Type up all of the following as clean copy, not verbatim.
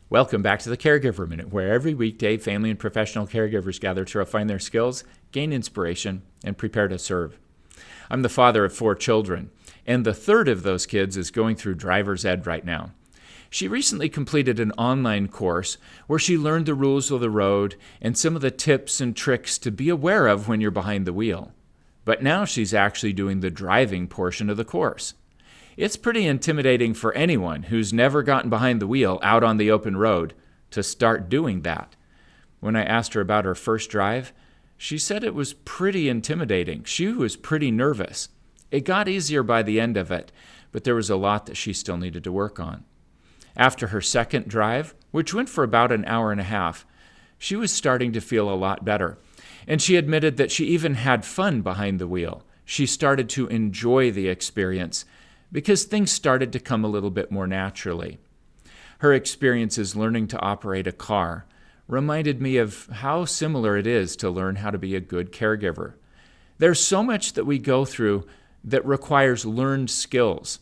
Welcome back to the Caregiver Minute, where every weekday family and professional caregivers gather to refine their skills, gain inspiration, and prepare to serve. I'm the father of 4 children, and the third of those kids is going through driver's ed right now. She recently completed an online course where she learned the rules of the road and some of the tips and tricks to be aware of when you're behind the wheel. But now she's actually doing the driving portion of the course. It's pretty intimidating for anyone who's never gotten behind the wheel out on the open road to start doing that. When I asked her about her first drive, she said it was pretty intimidating. She was pretty nervous. It got easier by the end of it, but there was a lot that she still needed to work on. After her second drive, which went for about an hour and a half, she was starting to feel a lot better. And she admitted that she even had fun behind the wheel. She started to enjoy the experience because things started to come a little bit more naturally. Her experiences learning to operate a car reminded me of how similar it is to learn how to be a good caregiver. There's so much that we go through that requires learned skills.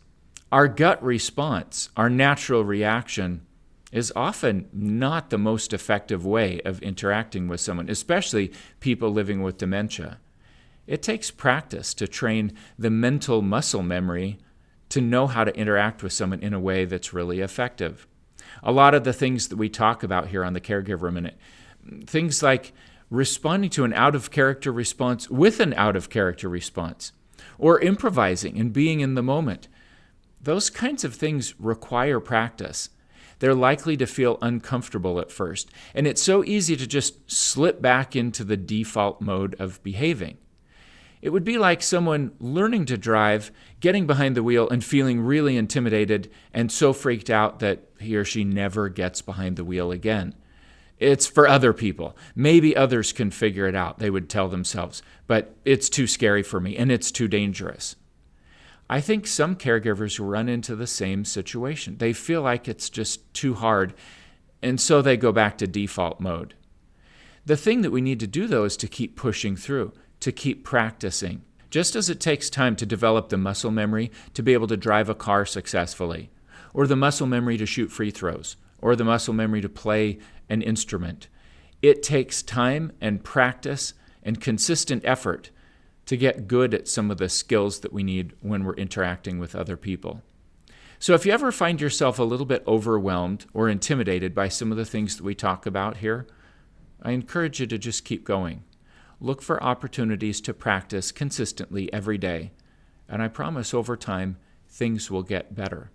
Our gut response, our natural reaction, is often not the most effective way of interacting with someone, especially people living with dementia. It takes practice to train the mental muscle memory to know how to interact with someone in a way that's really effective. A lot of the things that we talk about here on the Caregiver Minute, things like responding to an out-of-character response with an out-of-character response, or improvising and being in the moment, those kinds of things require practice. They're likely to feel uncomfortable at first, and it's so easy to just slip back into the default mode of behaving. It would be like someone learning to drive, getting behind the wheel and feeling really intimidated and so freaked out that he or she never gets behind the wheel again. It's for other people. Maybe others can figure it out, they would tell themselves, but it's too scary for me and it's too dangerous. I think some caregivers run into the same situation. They feel like it's just too hard, and so they go back to default mode. The thing that we need to do, though, is to keep pushing through, to keep practicing. Just as it takes time to develop the muscle memory to be able to drive a car successfully, or the muscle memory to shoot free throws, or the muscle memory to play an instrument, it takes time and practice and consistent effort to get good at some of the skills that we need when we're interacting with other people. So if you ever find yourself a little bit overwhelmed or intimidated by some of the things that we talk about here, I encourage you to just keep going. Look for opportunities to practice consistently every day, and I promise over time, things will get better.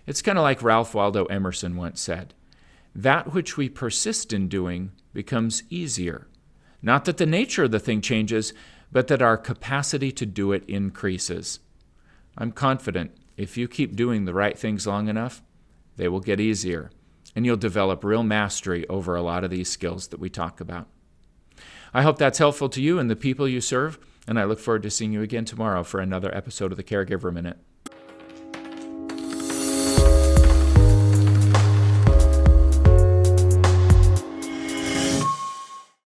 It's kind of like Ralph Waldo Emerson once said, "That which we persist in doing becomes easier. Not that the nature of the thing changes, but that our capacity to do it increases." I'm confident if you keep doing the right things long enough, they will get easier, and you'll develop real mastery over a lot of these skills that we talk about. I hope that's helpful to you and the people you serve, and I look forward to seeing you again tomorrow for another episode of the Caregiver Minute.